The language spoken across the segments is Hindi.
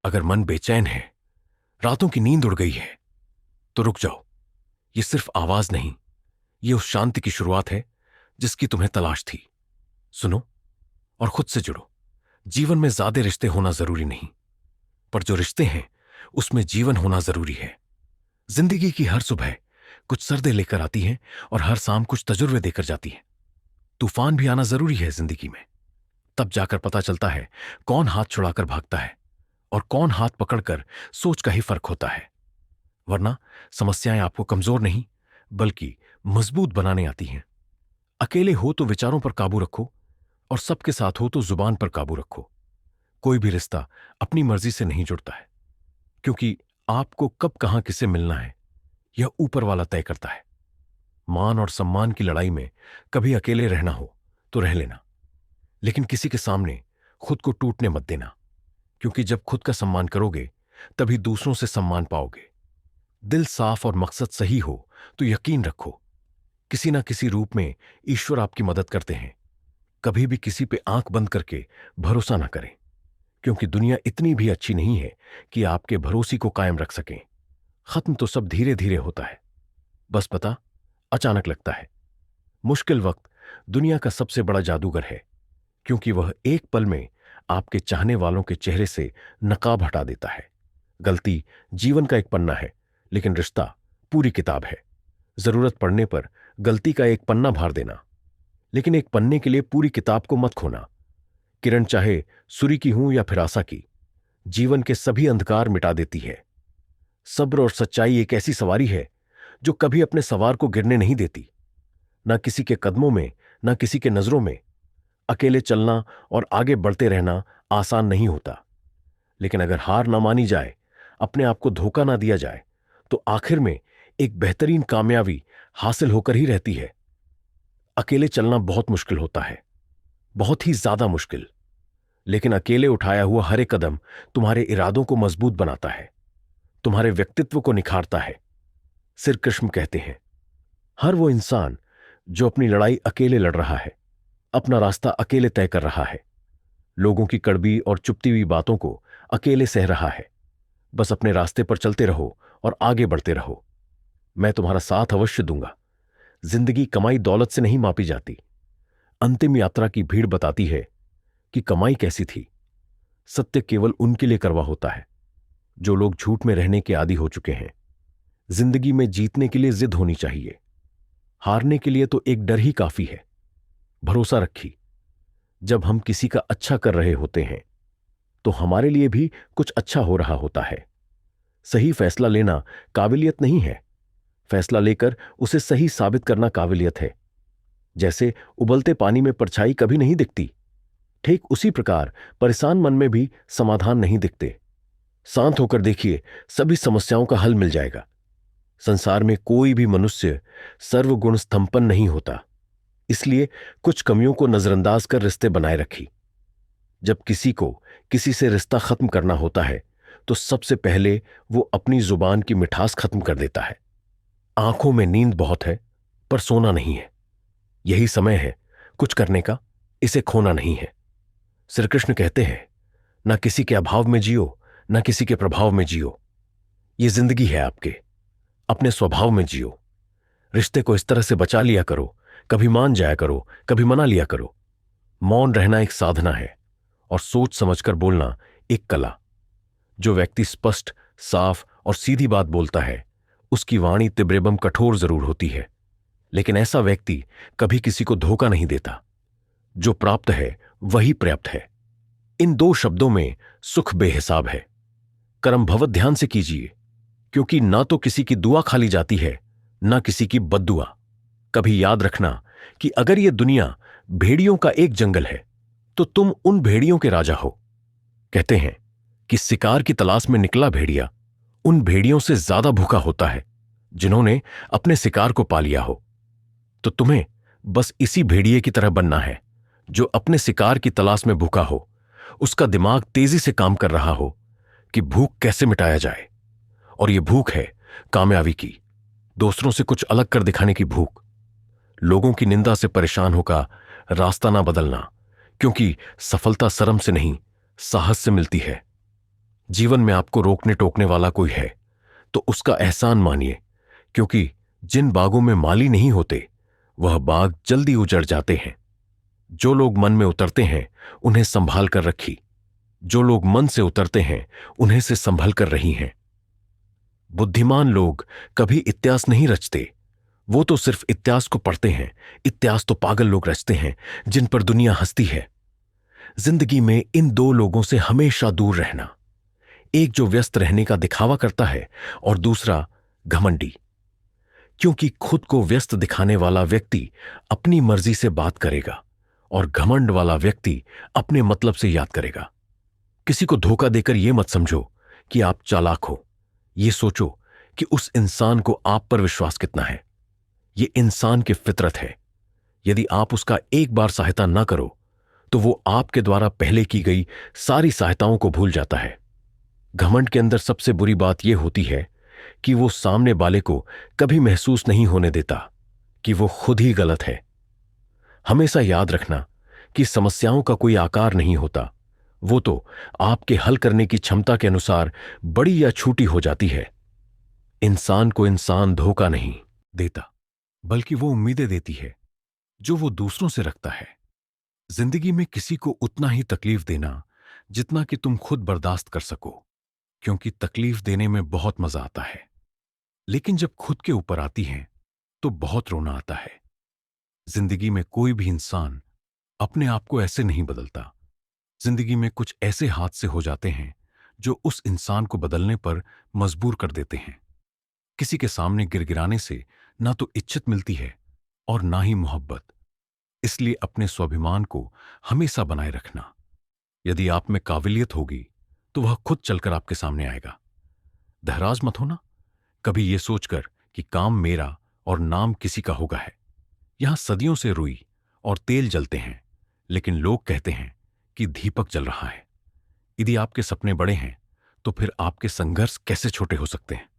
अगर मन बेचैन है, रातों की नींद उड़ गई है, तो रुक जाओ। ये सिर्फ आवाज नहीं, ये उस शांति की शुरुआत है जिसकी तुम्हें तलाश थी। सुनो और खुद से जुड़ो। जीवन में ज्यादा रिश्ते होना जरूरी नहीं, पर जो रिश्ते हैं उसमें जीवन होना जरूरी है। जिंदगी की हर सुबह कुछ सर्दे लेकर आती है और हर शाम कुछ तजुर्बे देकर जाती है। तूफान भी आना जरूरी है जिंदगी में। तब जाकर पता चलता है कौन हाथ छुड़ाकर भागता है और कौन हाथ पकड़कर सोच का ही फर्क होता है। वरना समस्याएं आपको कमजोर नहीं बल्कि मजबूत बनाने आती हैं। अकेले हो तो विचारों पर काबू रखो और सबके साथ हो तो जुबान पर काबू रखो। कोई भी रिश्ता अपनी मर्जी से नहीं जुड़ता है, क्योंकि आपको कब कहां किसे मिलना है यह ऊपर वाला तय करता है। मान और सम्मान की लड़ाई में कभी अकेले रहना हो तो रह लेना, लेकिन किसी के सामने खुद को टूटने मत देना, क्योंकि जब खुद का सम्मान करोगे तभी दूसरों से सम्मान पाओगे। दिल साफ और मकसद सही हो तो यकीन रखो किसी ना किसी रूप में ईश्वर आपकी मदद करते हैं। कभी भी किसी पे आंख बंद करके भरोसा ना करें, क्योंकि दुनिया इतनी भी अच्छी नहीं है कि आपके भरोसे को कायम रख सकें। खत्म तो सब धीरे धीरे होता है, बस पता अचानक लगता है। मुश्किल वक्त दुनिया का सबसे बड़ा जादूगर है, क्योंकि वह एक पल में आपके चाहने वालों के चेहरे से नकाब हटा देता है। गलती जीवन का एक पन्ना है, लेकिन रिश्ता पूरी किताब है। जरूरत पड़ने पर गलती का एक पन्ना भार देना, लेकिन एक पन्ने के लिए पूरी किताब को मत खोना। किरण चाहे सूर्य की हो या फिर आशा की, जीवन के सभी अंधकार मिटा देती है। सब्र और सच्चाई एक ऐसी सवारी है जो कभी अपने सवार को गिरने नहीं देती, ना किसी के कदमों में ना किसी के नजरों में। अकेले चलना और आगे बढ़ते रहना आसान नहीं होता, लेकिन अगर हार ना मानी जाए, अपने आप को धोखा ना दिया जाए, तो आखिर में एक बेहतरीन कामयाबी हासिल होकर ही रहती है। अकेले चलना बहुत मुश्किल होता है, बहुत ही ज्यादा मुश्किल, लेकिन अकेले उठाया हुआ हर एक कदम तुम्हारे इरादों को मजबूत बनाता है, तुम्हारे व्यक्तित्व को निखारता है। श्री कृष्ण कहते हैं, हर वो इंसान जो अपनी लड़ाई अकेले लड़ रहा है, अपना रास्ता अकेले तय कर रहा है, लोगों की कड़वी और चुपती हुई बातों को अकेले सह रहा है, बस अपने रास्ते पर चलते रहो और आगे बढ़ते रहो। मैं तुम्हारा साथ अवश्य दूंगा। जिंदगी कमाई दौलत से नहीं मापी जाती। अंतिम यात्रा की भीड़ बताती है कि कमाई कैसी थी। सत्य केवल उनके लिए करवा होता है जो लोग झूठ में रहने के आदी हो चुके हैं। जिंदगी में जीतने के लिए जिद होनी चाहिए, हारने के लिए तो एक डर ही काफी है। भरोसा रखी, जब हम किसी का अच्छा कर रहे होते हैं तो हमारे लिए भी कुछ अच्छा हो रहा होता है। सही फैसला लेना काबिलियत नहीं है, फैसला लेकर उसे सही साबित करना काबिलियत है। जैसे उबलते पानी में परछाई कभी नहीं दिखती, ठीक उसी प्रकार परेशान मन में भी समाधान नहीं दिखते। शांत होकर देखिए, सभी समस्याओं का हल मिल जाएगा। संसार में कोई भी मनुष्य सर्वगुण संपन्न नहीं होता, इसलिए कुछ कमियों को नजरअंदाज कर रिश्ते बनाए रखी। जब किसी को किसी से रिश्ता खत्म करना होता है तो सबसे पहले वो अपनी जुबान की मिठास खत्म कर देता है। आंखों में नींद बहुत है पर सोना नहीं है। यही समय है कुछ करने का, इसे खोना नहीं है। श्री कृष्ण कहते हैं, ना किसी के अभाव में जियो, ना किसी के प्रभाव में जियो। ये जिंदगी है आपके, अपने स्वभाव में जियो। रिश्ते को इस तरह से बचा लिया करो, कभी मान जाया करो, कभी मना लिया करो। मौन रहना एक साधना है और सोच समझकर बोलना एक कला। जो व्यक्ति स्पष्ट, साफ और सीधी बात बोलता है उसकी वाणी तीव्र एवं कठोर जरूर होती है, लेकिन ऐसा व्यक्ति कभी किसी को धोखा नहीं देता। जो प्राप्त है वही पर्याप्त है। इन दो शब्दों में सुख बेहिसाब है। कर्म भवत ध्यान से कीजिए, क्योंकि ना तो किसी की दुआ खाली जाती है, ना किसी की बद्दुआ। कभी याद रखना कि अगर यह दुनिया भेड़ियों का एक जंगल है तो तुम उन भेड़ियों के राजा हो। कहते हैं कि शिकार की तलाश में निकला भेड़िया उन भेड़ियों से ज्यादा भूखा होता है जिन्होंने अपने शिकार को पा लिया हो। तो तुम्हें बस इसी भेड़िए की तरह बनना है जो अपने शिकार की तलाश में भूखा हो। उसका दिमाग तेजी से काम कर रहा हो कि भूख कैसे मिटाया जाए, और यह भूख है कामयाबी की, दूसरों से कुछ अलग कर दिखाने की भूख। लोगों की निंदा से परेशान होकर रास्ता ना बदलना, क्योंकि सफलता शर्म से नहीं साहस से मिलती है। जीवन में आपको रोकने टोकने वाला कोई है तो उसका एहसान मानिए, क्योंकि जिन बागों में माली नहीं होते वह बाग जल्दी उजड़ जाते हैं। जो लोग मन में उतरते हैं उन्हें संभाल कर रखी, जो लोग मन से उतरते हैं उन्हें से संभल कर रही हैं। बुद्धिमान लोग कभी इतिहास नहीं रचते, वो तो सिर्फ इतिहास को पढ़ते हैं। इतिहास तो पागल लोग रचते हैं जिन पर दुनिया हंसती है। जिंदगी में इन दो लोगों से हमेशा दूर रहना, एक जो व्यस्त रहने का दिखावा करता है और दूसरा घमंडी। क्योंकि खुद को व्यस्त दिखाने वाला व्यक्ति अपनी मर्जी से बात करेगा और घमंड वाला व्यक्ति अपने मतलब से याद करेगा। किसी को धोखा देकर यह मत समझो कि आप चालाक हो, यह सोचो कि उस इंसान को आप पर विश्वास कितना है। यह इंसान की फितरत है। यदि आप उसका एक बार सहायता न करो तो वो आपके द्वारा पहले की गई सारी सहायताओं को भूल जाता है। घमंड के अंदर सबसे बुरी बात यह होती है कि वो सामने वाले को कभी महसूस नहीं होने देता कि वो खुद ही गलत है। हमेशा याद रखना कि समस्याओं का कोई आकार नहीं होता, वो तो आपके हल करने की क्षमता के अनुसार बड़ी या छोटी हो जाती है। इंसान को इंसान धोखा नहीं देता, बल्कि वो उम्मीदें देती है जो वो दूसरों से रखता है। जिंदगी में किसी को उतना ही तकलीफ देना जितना कि तुम खुद बर्दाश्त कर सको, क्योंकि तकलीफ देने में बहुत मजा आता है, लेकिन जब खुद के ऊपर आती है तो बहुत रोना आता है। जिंदगी में कोई भी इंसान अपने आप को ऐसे नहीं बदलता। जिंदगी में कुछ ऐसे हादसे हो जाते हैं जो उस इंसान को बदलने पर मजबूर कर देते हैं। किसी के सामने गिड़गिड़ाने से ना तो इज्जत मिलती है और ना ही मोहब्बत। इसलिए अपने स्वाभिमान को हमेशा बनाए रखना। यदि आप में काबिलियत होगी तो वह खुद चलकर आपके सामने आएगा। दहराज मत होना कभी यह सोचकर कि काम मेरा और नाम किसी का होगा है। यहां सदियों से रुई और तेल जलते हैं, लेकिन लोग कहते हैं कि दीपक जल रहा है। यदि आपके सपने बड़े हैं तो फिर आपके संघर्ष कैसे छोटे हो सकते हैं।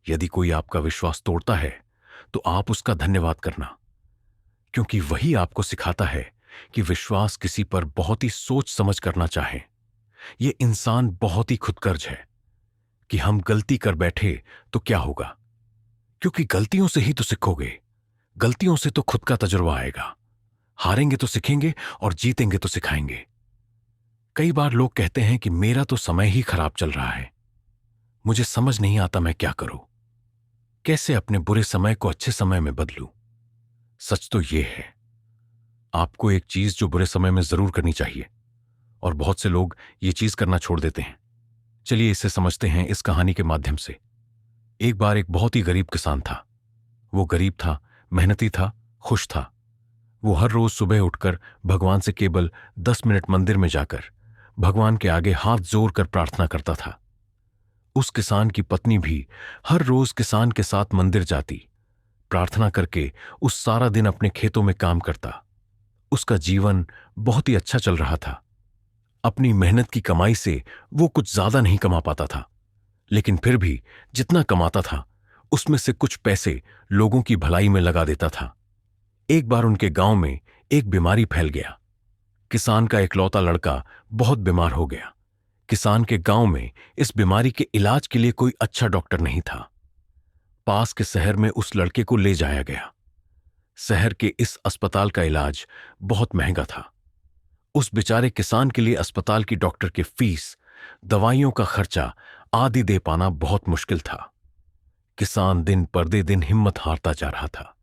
यदि कोई आपका विश्वास तोड़ता है तो आप उसका धन्यवाद करना, क्योंकि वही आपको सिखाता है कि विश्वास किसी पर बहुत ही सोच समझ करना चाहे। यह इंसान बहुत ही खुदगर्ज है कि हम गलती कर बैठे तो क्या होगा, क्योंकि गलतियों से ही तो सीखोगे। गलतियों से तो खुद का तजुर्बा आएगा। हारेंगे तो सीखेंगे और जीतेंगे तो सिखाएंगे। कई बार लोग कहते हैं कि मेरा तो समय ही खराब चल रहा है, मुझे समझ नहीं आता मैं क्या करूं, कैसे अपने बुरे समय को अच्छे समय में बदलूं। सच तो यह है, आपको एक चीज जो बुरे समय में जरूर करनी चाहिए, और बहुत से लोग ये चीज करना छोड़ देते हैं। चलिए इसे समझते हैं इस कहानी के माध्यम से। एक बार एक बहुत ही गरीब किसान था। वो गरीब था, मेहनती था, खुश था। वो हर रोज सुबह उठकर भगवान से केवल 10 मिनट मंदिर में जाकर भगवान के आगे हाथ जोड़ कर प्रार्थना करता था। उस किसान की पत्नी भी हर रोज किसान के साथ मंदिर जाती, प्रार्थना करके उस सारा दिन अपने खेतों में काम करता। उसका जीवन बहुत ही अच्छा चल रहा था। अपनी मेहनत की कमाई से वो कुछ ज्यादा नहीं कमा पाता था, लेकिन फिर भी जितना कमाता था उसमें से कुछ पैसे लोगों की भलाई में लगा देता था। एक बार उनके गांव में एक बीमारी फैल गया। किसान का इकलौता लड़का बहुत बीमार हो गया। किसान के गांव में इस बीमारी के इलाज के लिए कोई अच्छा डॉक्टर नहीं था। पास के शहर में उस लड़के को ले जाया गया। शहर के इस अस्पताल का इलाज बहुत महंगा था। उस बेचारे किसान के लिए अस्पताल की डॉक्टर की फीस, दवाइयों का खर्चा आदि दे पाना बहुत मुश्किल था। किसान दिन पर दिन हिम्मत हारता जा रहा था।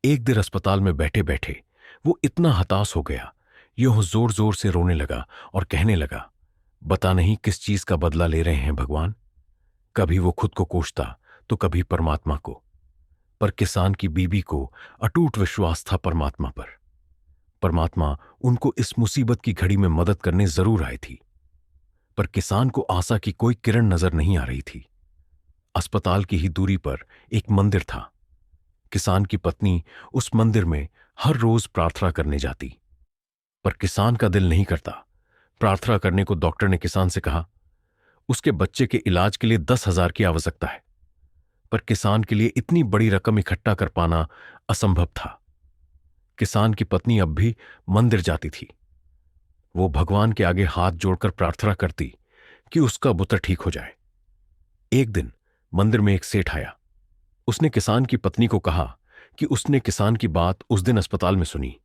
एक दिन अस्पताल में बैठे बैठे वो इतना हताश हो गया, यूं जोर जोर से रोने लगा और कहने लगा, बता नहीं किस चीज का बदला ले रहे हैं भगवान। कभी वो खुद को कोसता तो कभी परमात्मा को। पर किसान की बीबी को अटूट विश्वास था परमात्मा पर। परमात्मा उनको इस मुसीबत की घड़ी में मदद करने जरूर आई थी। पर किसान को आशा की कोई किरण नजर नहीं आ रही थी। अस्पताल की ही दूरी पर एक मंदिर था। किसान की पत्नी उस मंदिर में हर रोज प्रार्थना करने जाती, पर किसान का दिल नहीं करता। प्रार्थना करने को डॉक्टर ने किसान से कहा, उसके बच्चे के इलाज के लिए 10,000 की आवश्यकता है। पर किसान के लिए इतनी बड़ी रकम इकट्ठा कर पाना असंभव था। किसान की पत्नी अब भी मंदिर जाती थी। वो भगवान के आगे हाथ जोड़कर प्रार्थना करती कि उसका पुत्र ठीक हो जाए। एक दिन मंदिर में एक सेठ आया। उसने किसान की पत्नी को कहा कि उसने किसान की बात उस दिन अस्पताल में सुनी।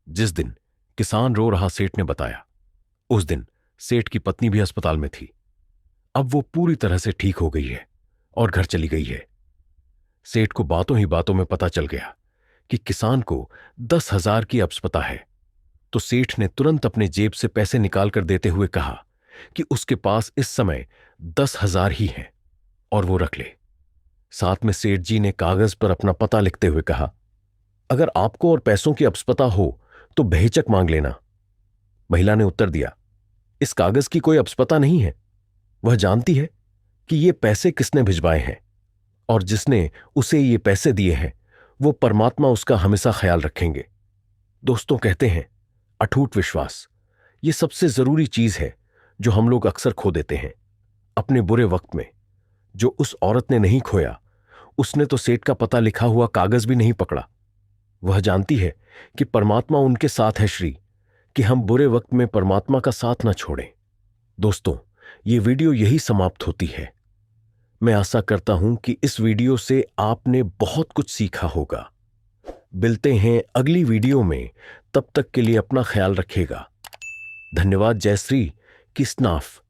जिस दिन किसान रो रहा सेठ ने बताया, उस दिन सेठ की पत्नी भी अस्पताल में थी। अब वो पूरी तरह से ठीक हो गई है और घर चली गई है। सेठ को बातों ही बातों में पता चल गया कि किसान को 10,000 की अप्सपता है। तो सेठ ने तुरंत अपने जेब से पैसे निकालकर देते हुए कहा कि उसके पास इस समय 10,000 ही हैं और वो रख ले। साथ में सेठ जी ने कागज पर अपना पता लिखते हुए कहा, अगर आपको और पैसों की अप्सपता हो तो बेहिचक मांग लेना। महिला ने उत्तर दिया, इस कागज की कोई अप्सपता नहीं है। वह जानती है कि ये पैसे किसने भिजवाए हैं और जिसने उसे ये पैसे दिए हैं वो परमात्मा उसका हमेशा ख्याल रखेंगे। दोस्तों कहते हैं, अटूट विश्वास ये सबसे जरूरी चीज है जो हम लोग अक्सर खो देते हैं अपने बुरे वक्त में। जो उस औरत ने नहीं खोया, उसने तो सेठ का पता लिखा हुआ कागज भी नहीं पकड़ा। वह जानती है कि परमात्मा उनके साथ है श्री, कि हम बुरे वक्त में परमात्मा का साथ न छोड़ें। दोस्तों, ये वीडियो यही समाप्त होती है। मैं आशा करता हूं कि इस वीडियो से आपने बहुत कुछ सीखा होगा। मिलते हैं अगली वीडियो में, तब तक के लिए अपना ख्याल रखिएगा। धन्यवाद। जय श्री कृष्णाफ।